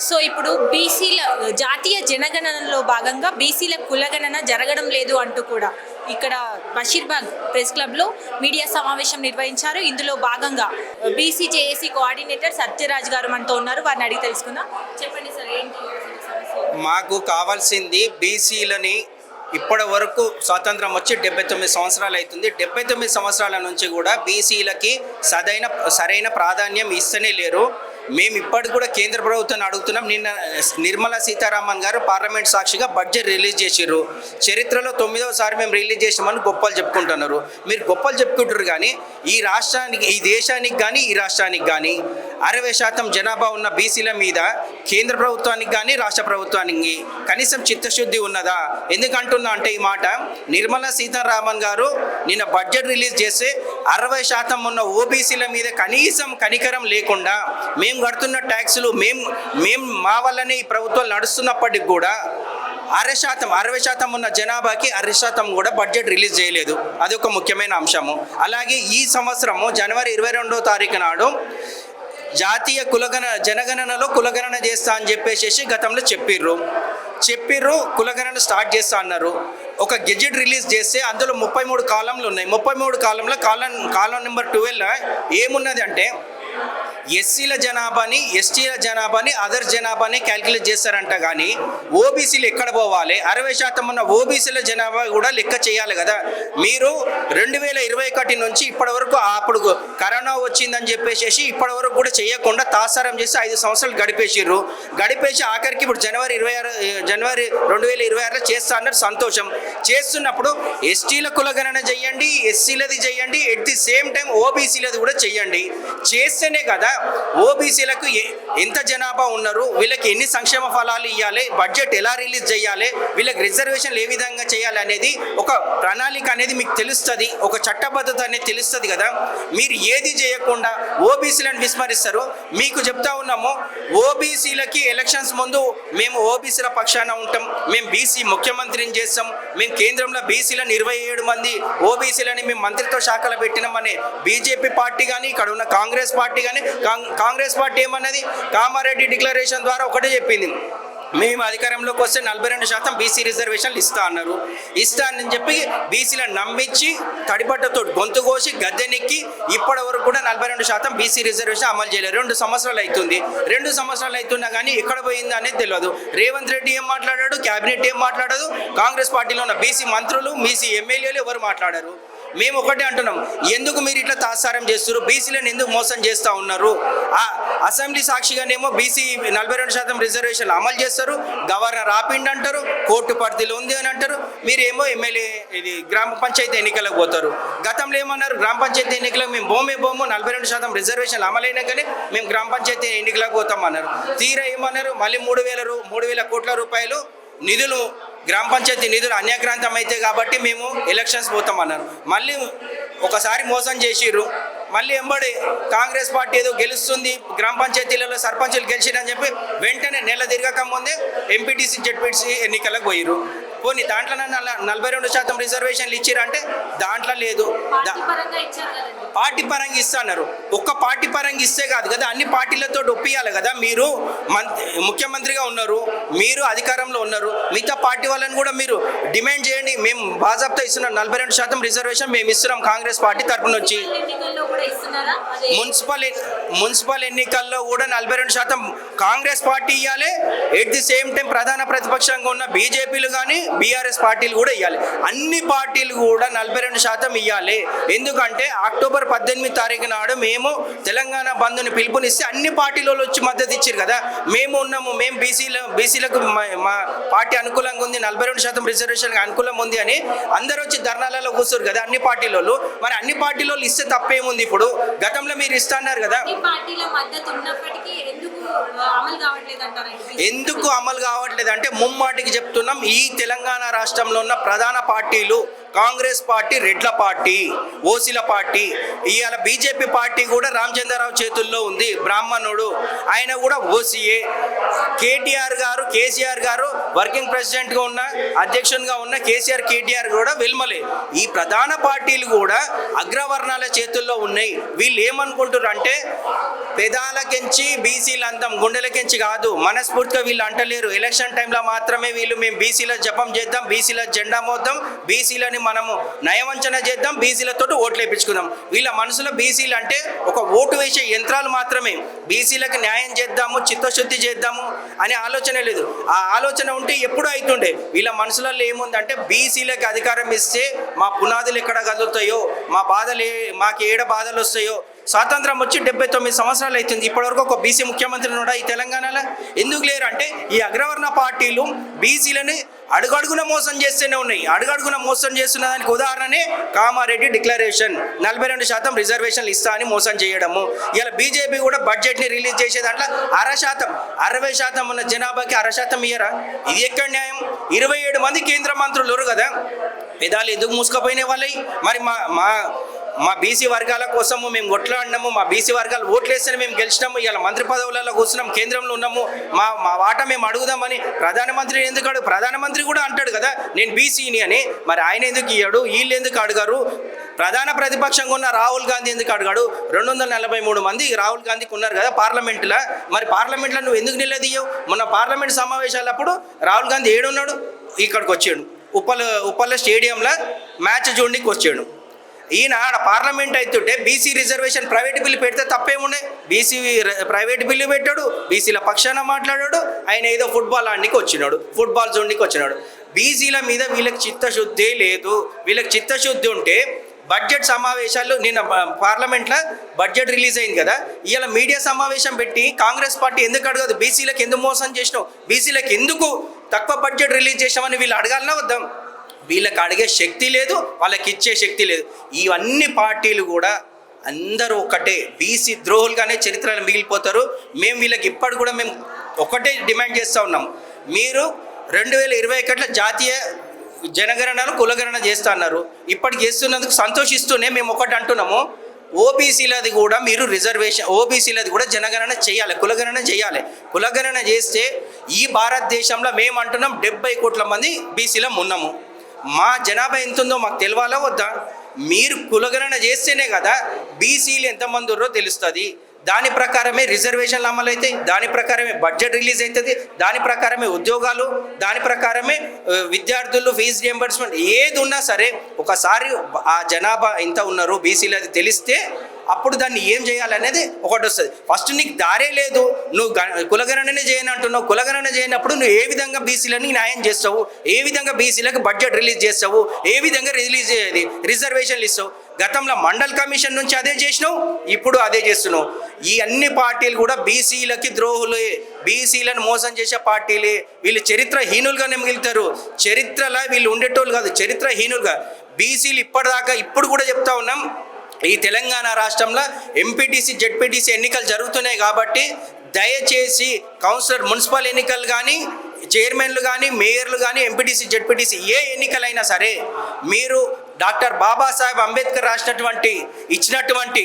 So ఇప్పుడు బీసీల జాతీయ జనగణనలో భాగంగా బీసీల కులగణన జరగడం లేదు అంటూ కూడా ఇక్కడ బషీర్బాగ్ ప్రెస్ క్లబ్లో మీడియా సమావేశం నిర్వహించారు. ఇందులో భాగంగా బీసీ జేఏసీ కోఆర్డినేటర్ సత్యరాజ్ గారు మనతో ఉన్నారు. వారిని అడిగి తెలుసుకుందాం. చెప్పండి సార్, ఏంటి సమస్య? మాకు కావాల్సింది బీసీలని ఇప్పటి వరకు స్వాతంత్రం వచ్చి 79 సంవత్సరాలు అవుతుంది. 79 సంవత్సరాల నుంచి కూడా బీసీలకి సరైన ప్రాధాన్యం ఇస్తూనే లేరు. మేము ఇప్పటికి కూడా కేంద్ర ప్రభుత్వాన్ని అడుగుతున్నాం. నిన్న నిర్మలా సీతారామన్ గారు పార్లమెంట్ సాక్షిగా బడ్జెట్ రిలీజ్ చేసిర్రు. చరిత్రలో 9వసారి మేము రిలీజ్ చేసామని గొప్పలు చెప్పుకుంటున్నారు. మీరు గొప్పలు చెప్పుకుంటారు కానీ ఈ రాష్ట్రానికి, ఈ దేశానికి కానీ ఈ రాష్ట్రానికి కానీ 60% జనాభా ఉన్న బీసీల మీద కేంద్ర ప్రభుత్వానికి కానీ రాష్ట్ర ప్రభుత్వానికి కనీసం చిత్తశుద్ధి ఉన్నదా? ఎందుకంటున్నా అంటే ఈ మాట, నిర్మలా సీతారామన్ గారు నిన్న బడ్జెట్ రిలీజ్ చేస్తే 60% ఉన్న ఓబీసీల మీద కనీసం కనికరం లేకుండా మేము కడుతున్న ట్యాక్సులు మేము మా వల్లనే ఈ ప్రభుత్వాలు నడుస్తున్నప్పటికి కూడా 60% ఉన్న జనాభాకి 60% కూడా బడ్జెట్ రిలీజ్ చేయలేదు. అది ఒక ముఖ్యమైన అంశము. అలాగే ఈ సంవత్సరము జనవరి 22వ తారీఖు నాడు జాతీయ జనగణనలో కులగణన చేస్తా అని చెప్పేసి గతంలో చెప్పిర్రు కులగణన స్టార్ట్ చేస్తా అన్నారు. ఒక గెజెట్ రిలీజ్ చేస్తే అందులో 33 కాలంలు ఉన్నాయి. 33 కాలంలో కాలం నెంబర్ 12 ఏమున్నది అంటే ఎస్సీల జనాభాని, ఎస్టీల జనాభాని, అదర్ జనాభాని క్యాల్కులేట్ చేస్తారంట. కానీ ఓబీసీలు ఎక్కడ పోవాలి? 60% ఉన్న ఓబీసీల జనాభా కూడా లెక్క చేయాలి కదా. మీరు 2021 నుంచి ఇప్పటి వరకు, అప్పుడు కరోనా వచ్చిందని చెప్పేసి ఇప్పటి వరకు కూడా చేయకుండా తాసారం చేసి 5 సంవత్సరాలు గడిపేసి ఆఖరికి ఇప్పుడు జనవరి 2026లో చేస్తా అన్నారు. సంతోషం. చేస్తున్నప్పుడు ఎస్టీల కులగణన చెయ్యండి, ఎస్సీలది చెయ్యండి, ఎట్ ది సేమ్ టైం ఓబీసీలది కూడా చెయ్యండి. చేస్తేనే కదా ఓబీసీలకు ఎంత జనాభా ఉన్నారు, వీళ్ళకి ఎన్ని సంక్షేమ ఫలాలు ఇవ్వాలి, బడ్జెట్ ఎలా రిలీజ్ చేయాలి, వీళ్ళకి రిజర్వేషన్లు ఏ విధంగా చేయాలి అనేది ఒక ప్రణాళిక అనేది మీకు తెలుస్తుంది, ఒక చట్టబద్ధత అనేది తెలుస్తుంది కదా. మీరు ఏది చేయకుండా ఓబీసీలను విస్మరిస్తారు. మీకు చెప్తా ఉన్నాము, ఓబీసీలకి ఎలక్షన్స్ ముందు మేము ఓబీసీల పక్షాన ఉంటాం, మేము బీసీ ముఖ్యమంత్రిని చేస్తాం, మేము కేంద్రంలో బీసీలను 27 మంది ఓబీసీలని మేము మంత్రిత్వ శాఖలో పెట్టినామని బీజేపీ పార్టీ కానీ ఇక్కడ ఉన్న కాంగ్రెస్ పార్టీ కానీ, కాంగ్రెస్ పార్టీ ఏమన్నది, కామారెడ్డి డిక్లరేషన్ ద్వారా ఒకటే చెప్పింది, మేము అధికారంలోకి వస్తే 42% బీసీ రిజర్వేషన్లు ఇస్తా అని చెప్పి బీసీలను నమ్మించి తడిబట్టతో గొంతు కోసి గద్దెనెక్కి ఇప్పటి వరకు కూడా 42% బీసీ రిజర్వేషన్ అమలు చేయలేదు. 2 సంవత్సరాలు అవుతుంది. 2 సంవత్సరాలు అవుతున్నా కానీ ఎక్కడ పోయింది అనేది తెలియదు. రేవంత్ రెడ్డి ఏం మాట్లాడాడు, క్యాబినెట్ ఏం మాట్లాడదు, కాంగ్రెస్ పార్టీలో ఉన్న బీసీ మంత్రులు, బీసీ ఎమ్మెల్యేలు ఎవరు మాట్లాడారు? మేము ఒకటే అంటున్నాం, ఎందుకు మీరు ఇట్లా తాత్సారం చేస్తారు, బీసీలను ఎందుకు మోసం చేస్తూ ఉన్నారు? అసెంబ్లీ సాక్షిగానేమో బీసీ 42% రిజర్వేషన్లు అమలు చేస్తారు, గవర్నర్ ఆపిండి అంటారు, కోర్టు పరిధిలో ఉంది అని అంటారు. మీరేమో ఎమ్మెల్యే గ్రామ పంచాయతీ ఎన్నికలకు పోతారు. గతంలో ఏమన్నారు, గ్రామ పంచాయతీ ఎన్నికలకు మేము బోము 42% రిజర్వేషన్లు అమలైనాకనే మేము గ్రామ పంచాయతీ ఎన్నికలకు పోతామన్నారు. తీరా ఏమన్నారు, మళ్ళీ 3,000 కోట్ల రూపాయలు నిధులు, గ్రామ పంచాయతీ నిధులు అన్యాక్రాంతం అయితే కాబట్టి మేము ఎలక్షన్స్ పోతామన్నారు. మళ్ళీ ఒకసారి మోసం చేసిర్రు. మళ్ళీ ఎంబడి కాంగ్రెస్ పార్టీ ఏదో గెలుస్తుంది, గ్రామ పంచాయతీలలో సర్పంచులు గెలిచిరని చెప్పి వెంటనే నెల తిరగక ముందే ఎంపీటీసీ జెడ్పీటీసీ ఎన్నికలకు పోయిర్రు. పోనీ దాంట్లో 42% రిజర్వేషన్లు ఇచ్చిరంటే దాంట్లో లేదు. పార్టీ పరంగా ఇస్తున్నారు. ఒక్క పార్టీ పరంగా ఇస్తే కాదు కదా, అన్ని పార్టీలతో ఒప్పియాలి కదా. మీరు ముఖ్యమంత్రిగా ఉన్నారు, మీరు అధికారంలో ఉన్నారు, మిగతా పార్టీ వాళ్ళని కూడా మీరు డిమాండ్ చేయండి. మేము బాజాబ్తా ఇస్తున్నాం, 42% రిజర్వేషన్ మేము ఇస్తున్నాం కాంగ్రెస్ పార్టీ తరఫున నుంచి. మున్సిపల్ ఎన్నికల్లో కూడా 42% కాంగ్రెస్ పార్టీ ఇవ్వాలి. ఎట్ ది సేమ్ టైం ప్రధాన ప్రతిపక్షంగా ఉన్న బీజేపీలు కానీ బీఆర్ఎస్ పార్టీలు కూడా ఇవ్వాలి. అన్ని పార్టీలు కూడా 42% ఇవ్వాలి. ఎందుకంటే అక్టోబర్ 18 తారీఖు నాడు మేము తెలంగాణ బంద్ని పిలుపునిస్తే అన్ని పార్టీలు వచ్చి మద్దతు ఇచ్చారు కదా. మేము ఉన్నాము, మేము బీసీలకు మా పార్టీ అనుకూలంగా ఉంది, 42% రిజర్వేషన్ అనుకూలంగా ఉంది అని అందరూ వచ్చి ధర్నాలలో కూర్చోరు కదా అన్ని పార్టీలలో. మరి అన్ని పార్టీలో ఇస్తే తప్పేముంది? ఇప్పుడు గతంలో మీరు ఇస్తున్నారు కదా, ఎందుకు అమలు కావట్లేదు అంటే ముమ్మాటికి చెప్తున్నాం, ఈ తెలంగాణ రాష్ట్రంలో ఉన్న ప్రధాన పార్టీలు కాంగ్రెస్ పార్టీ రెడ్ల పార్టీ, ఓసీల పార్టీ. ఇవాళ బీజేపీ పార్టీ కూడా రామచంద్రరావు చేతుల్లో ఉంది, బ్రాహ్మణుడు, ఆయన కూడా ఓసీఏ. కేసీఆర్ గారు వర్కింగ్ ప్రెసిడెంట్గా ఉన్న, అధ్యక్షునిగా ఉన్న కేటీఆర్ కూడా వెల్మలే. ఈ ప్రధాన పార్టీలు కూడా అగ్రవర్ణాల చేతుల్లో ఉన్నాయి. వీళ్ళు ఏమనుకుంటారు అంటే పెదాలకెంచి బీసీలు అంతం, గుండెలకెంచి కాదు. మనస్ఫూర్తిగా వీళ్ళు అంటలేరు. ఎలక్షన్ టైంలో మాత్రమే వీళ్ళు మేము బీసీల జపం చేద్దాం, బీసీల జెండా మోద్దాం, బీసీలని మనము నయవంచన చేద్దాం, బీసీలతో ఓట్లు వేయించుకుందాం. వీళ్ళ మనసులో బీసీలు అంటే ఒక ఓటు వేసే యంత్రాలు మాత్రమే. బీసీలకు న్యాయం చేద్దాము, చిత్తశుద్ధి చేద్దాము అనే ఆలోచన లేదు. ఆ ఆలోచన ఉంటే ఎప్పుడూ అవుతుండే. వీళ్ళ మనసులలో ఏముందంటే బీసీలకు అధికారం ఇస్తే మా పునాదులు ఎక్కడ కదులుతాయో, మాకు ఏడ బాధలు వస్తాయో. స్వాతంత్రం వచ్చి 79 సంవత్సరాలు అవుతుంది. ఇప్పటివరకు ఒక బీసీ ముఖ్యమంత్రి ఉన్నాడా ఈ తెలంగాణలో? ఎందుకు లేరు అంటే ఈ అగ్రవర్ణ పార్టీలు బీసీలని అడుగడుగున మోసం చేస్తూనే ఉన్నాయి. అడుగడుగున మోసం చేస్తున్న దానికి ఉదాహరణనే కామారెడ్డి డిక్లరేషన్, 42% రిజర్వేషన్లు ఇస్తా అని మోసం చేయడము. ఇలా బీజేపీ కూడా బడ్జెట్ని రిలీజ్ చేసే దాంట్లో 1/2%, 60% ఉన్న జనాభాకి 1/2% ఇయ్యరా? ఇది ఎక్కడ న్యాయం? 27 మంది కేంద్ర మంత్రులు కదా, పెదాలు ఎందుకు మూసుకుపోయిన వాళ్ళవి? మరి మా బీసీ వర్గాల కోసము మేము కొట్లాడినాము, మా బీసీ వర్గాలు ఓట్లేస్తేనే మేము గెలిచినాము, ఇలా మంత్రి పదవులలో కూర్చున్నాం, కేంద్రంలో ఉన్నాము, మా వాటా మేము అడుగుదామని ప్రధానమంత్రి కూడా అంటాడు కదా నేను బీసీని అని. మరి ఆయన ఎందుకు ఇయ్యాడు? వీళ్ళు ఎందుకు అడగారు? ప్రధాన ప్రతిపక్షంగా ఉన్న రాహుల్ గాంధీ ఎందుకు అడిగాడు? 243 మంది రాహుల్ గాంధీకి ఉన్నారు కదా పార్లమెంట్లో. మరి పార్లమెంట్లో నువ్వు ఎందుకు నిలదీయవు? మొన్న పార్లమెంట్ సమావేశాలప్పుడు రాహుల్ గాంధీ ఏడున్నాడు? ఇక్కడికి వచ్చాడు, ఉప్పల స్టేడియంలో మ్యాచ్ చూడడానికి వచ్చాడు. ఈయన ఆడ పార్లమెంట్ అవుతుంటే బీసీ రిజర్వేషన్ ప్రైవేట్ బిల్లు పెడితే తప్పేముండే? బీసీ ప్రైవేట్ బిల్లు పెట్టాడు, బీసీల పక్షాన మాట్లాడాడు. ఆయన ఏదో ఫుట్బాల్ ఆడడానికి వచ్చినాడు, ఫుట్బాల్ చూడడానికి వచ్చినాడు. బీసీల మీద వీళ్ళకి చిత్తశుద్ధి లేదు. వీళ్ళకి చిత్తశుద్ధి ఉంటే బడ్జెట్ సమావేశాలు, నిన్న పార్లమెంట్లో బడ్జెట్ రిలీజ్ అయింది కదా, ఇవాళ మీడియా సమావేశం పెట్టి కాంగ్రెస్ పార్టీ ఎందుకు అడగదు? బీసీలకు ఎందుకు మోసం చేసినావు, బీసీలకు ఎందుకు తక్కువ బడ్జెట్ రిలీజ్ చేసామని వీళ్ళు అడగాలన్నా వద్దాం? వీళ్ళకి అడిగే శక్తి లేదు, వాళ్ళకి ఇచ్చే శక్తి లేదు. ఇవన్నీ పార్టీలు కూడా అందరూ ఒకటే బీసీ ద్రోహులుగానే చరిత్రలో మిగిలిపోతారు. మేము వీళ్ళకి ఇప్పటి కూడా మేము ఒకటే డిమాండ్ చేస్తూ ఉన్నాం. మీరు 2021 జాతీయ జనగణనలు కులగణన చేస్తా అన్నారు. ఇప్పటికి చేస్తున్నందుకు సంతోషిస్తూనే మేము ఒకటి అంటున్నాము, ఓబీసీలది కూడా మీరు రిజర్వేషన్, ఓబీసీలది కూడా జనగణన చేయాలి, కులగణన చేయాలి. కులగణన చేస్తే ఈ భారతదేశంలో మేము అంటున్నాం 70 కోట్ల మంది బీసీలం ఉన్నాము. మా జనాభా ఎంత ఉందో మాకు తెలవాలా వద్దా? మీరు కులగణన చేస్తేనే కదా బీసీలు ఎంతమంది ఉన్నారో తెలుస్తుంది. దాని ప్రకారమే రిజర్వేషన్లు అమలు అవుతాయి, దాని ప్రకారమే బడ్జెట్ రిలీజ్ అవుతుంది, దాని ప్రకారమే ఉద్యోగాలు, దాని ప్రకారమే విద్యార్థులు ఫీజు రియంబర్స్మెంట్ ఏది ఉన్నా సరే ఒకసారి ఆ జనాభా ఎంత ఉన్నారు బీసీలు అది తెలిస్తే అప్పుడు దాన్ని ఏం చేయాలనేది ఒకటి వస్తుంది. ఫస్ట్ నీకు దారే లేదు, నువ్వు కులగణనే చేయని అంటున్నావు. కులగణన చేయనప్పుడు నువ్వు ఏ విధంగా బీసీలని న్యాయం చేస్తావు, ఏ విధంగా బీసీలకు బడ్జెట్ రిలీజ్ చేస్తావు, ఏ విధంగా రిజర్వేషన్లు ఇస్తావు? గతంలో మండల్ కమిషన్ నుంచి అదే చేసినావు, ఇప్పుడు అదే చేస్తున్నావు. ఈ అన్ని పార్టీలు కూడా బీసీలకి ద్రోహులే, బీసీలను మోసం చేసే పార్టీలే. వీళ్ళు చరిత్రహీనులుగానే మిగులుతారు. చరిత్రలో వీళ్ళు ఉండేటోళ్ళు కాదు, చరిత్రహీనులుగా. బీసీలు ఇప్పుడు కూడా చెప్తా ఉన్నాం, ఈ తెలంగాణ రాష్ట్రంలో ఎంపీటీసీ జెడ్పీటీసీ ఎన్నికలు జరుగుతున్నాయి కాబట్టి దయచేసి కౌన్సిలర్, మున్సిపల్ ఎన్నికలు కానీ, చైర్మన్లు కానీ, మేయర్లు కానీ, ఎంపీటీసీ జెడ్పీటీసీ ఏ ఎన్నికలైనా సరే మీరు డాక్టర్ బాబాసాహెబ్ అంబేద్కర్ ఇచ్చినటువంటి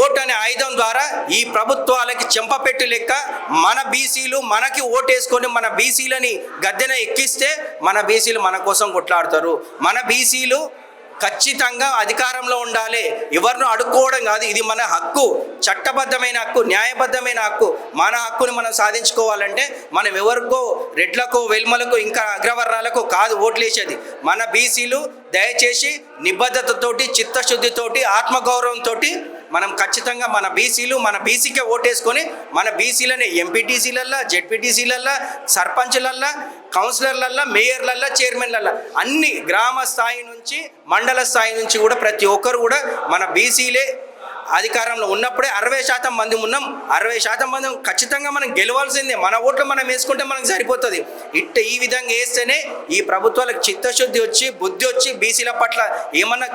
ఓటు అనే ఆయుధం ద్వారా ఈ ప్రభుత్వాలకి చెంపపెట్టు లెక్క మన బీసీలు మనకి ఓటేసుకొని మన బీసీలని గద్దెన ఎక్కిస్తే మన బీసీలు మన కోసం కొట్లాడతారు. మన బీసీలు ఖచ్చితంగా అధికారంలో ఉండాలి, ఎవరినో అడుక్కోవడం కాదు. ఇది మన హక్కు, చట్టబద్ధమైన హక్కు, న్యాయబద్ధమైన హక్కు. మన హక్కుని మనం సాధించుకోవాలంటే మనం ఎవరికో, రెడ్లకో, వెల్మలకో, ఇంకా అగ్రవర్ణాలకు కాదు ఓట్లేసేది. మన బీసీలు దయచేసి నిబద్ధతతోటి, చిత్తశుద్ధితోటి, ఆత్మగౌరవంతో మనం ఖచ్చితంగా మన బీసీకే ఓటేసుకొని మన బీసీలని ఎంపీటీసీలల్లా, జెడ్పీటీసీలల్లా, సర్పంచ్లల్లా, కౌన్సిలర్లల్లా, మేయర్లల్లా, చైర్మన్లల్లా అన్ని గ్రామ స్థాయి నుంచి మండల స్థాయి నుంచి కూడా ప్రతి ఒక్కరు కూడా మన బీసీలే అధికారంలో ఉన్నప్పుడే 60% మంది ఉన్నాం. 60% మంది ఖచ్చితంగా మనం గెలవాల్సిందే. మన ఓట్లు మనం వేసుకుంటే మనకు సరిపోతుంది. ఈ విధంగా వేస్తేనే ఈ ప్రభుత్వాలకు చిత్తశుద్ధి వచ్చి, బుద్ధి వచ్చి, బీసీల పట్ల ఏమన్నా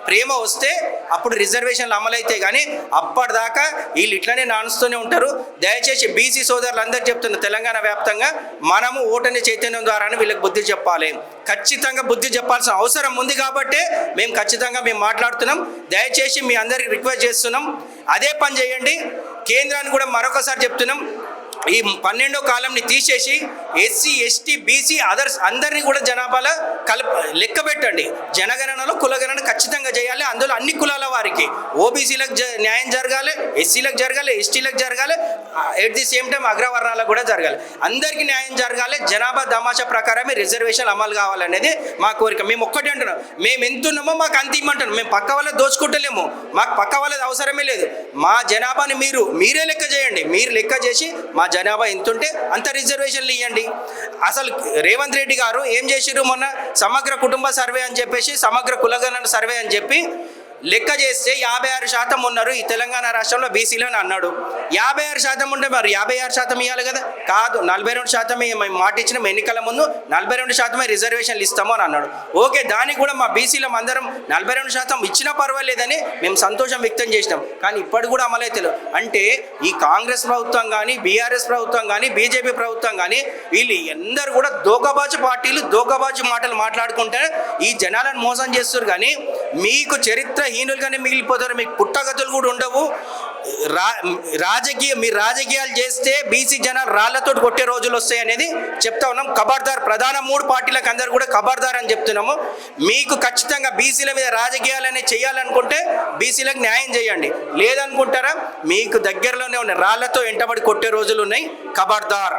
ప్రేమ వస్తే అప్పుడు రిజర్వేషన్లు అమలైతాయి. కానీ అప్పటిదాకా వీళ్ళు ఇట్లనే నానుస్తూనే ఉంటారు. దయచేసి బీసీ సోదరులు అందరూ చెప్తున్న తెలంగాణ వ్యాప్తంగా మనము ఓటని చైతన్యం ద్వారానే వీళ్ళకి బుద్ధి చెప్పాలి. ఖచ్చితంగా బుద్ధి చెప్పాల్సిన అవసరం ఉంది కాబట్టే మేము ఖచ్చితంగా మేము మాట్లాడుతున్నాం. దయచేసి మీ అందరికి రిక్వెస్ట్ చేస్తున్నాం, అదే పని చేయండి. కేంద్రాన్ని కూడా మరొకసారి చెప్తున్నాం, ఈ 12వ కాలంని తీసేసి ఎస్సీ ఎస్టీ బీసీ అదర్స్ అందరినీ కూడా జనాభాలో లెక్క పెట్టండి. జనగణనలో కులగణన ఖచ్చితంగా చేయాలి. అందులో అన్ని కులాల వారికి ఓబీసీలకు న్యాయం జరగాలి, ఎస్సీలకు జరగాలి, ఎస్టీలకు జరగాలి, ఎట్ ది సేమ్ టైం అగ్రవర్ణాలకు కూడా జరగాలి. అందరికీ న్యాయం జరగాలి. జనాభా తమాషా ప్రకారమే రిజర్వేషన్ అమలు కావాలనేది మా కోరిక. మేము ఒక్కటే అంటున్నాం, మేము ఎంత ఉన్నామో మాకు అంత ఇమ్మంటున్నాం. మేము పక్క వాళ్ళ దోచుకుంటలేము, మాకు పక్క వాళ్ళది అవసరమే లేదు. మా జనాభాని మీరే లెక్క చేయండి. మీరు లెక్క చేసి మా జనాభా ఎంత ఉంటే అంత రిజర్వేషన్లు ఇవ్వండి. అసలు రేవంత్ రెడ్డి గారు ఏం చేసిర్రు, మొన్న సమగ్ర కుటుంబ సర్వే అని చెప్పేసి సమగ్ర కులగణన సర్వే అని చెప్పి లెక్క చేస్తే 56% ఉన్నారు ఈ తెలంగాణ రాష్ట్రంలో బీసీలు అని అన్నాడు. 56% ఉంటే మరి 56% ఇవ్వాలి కదా, కాదు 42% మేము మాట ఇచ్చినాం ఎన్నికల ముందు, 42% రిజర్వేషన్లు ఇస్తాము అని అన్నాడు. ఓకే, దానికి కూడా మా బీసీలం అందరం 42% ఇచ్చినా పర్వాలేదని మేము సంతోషం వ్యక్తం చేసినాం. కానీ ఇప్పటి కూడా అమలైతే అంటే ఈ కాంగ్రెస్ ప్రభుత్వం కానీ, బీఆర్ఎస్ ప్రభుత్వం కానీ, బీజేపీ ప్రభుత్వం కానీ వీళ్ళు అందరూ కూడా దోగబాజు పార్టీలు, దోగబాజు మాటలు మాట్లాడుకుంటే ఈ జనాలను మోసం చేస్తారు. కానీ మీకు చరిత్రహీనులుగానే మిగిలిపోతారు, మీకు పుట్టగతులు కూడా ఉండవు. మీరు రాజకీయాలు చేస్తే బీసీ జనాలు రాళ్లతో కొట్టే రోజులు వస్తాయి అనేది చెప్తా ఉన్నాం. ఖబర్దార్, ప్రధాన 3 పార్టీలకు అందరూ కూడా ఖబర్దార్ అని చెప్తున్నాము. మీకు ఖచ్చితంగా బీసీల మీద రాజకీయాలనే చేయాలనుకుంటే బీసీలకు న్యాయం చేయండి. లేదనుకుంటారా మీకు దగ్గరలోనే ఉన్న రాళ్లతో ఎంటబడి కొట్టే రోజులు ఉన్నాయి. ఖబర్దార్.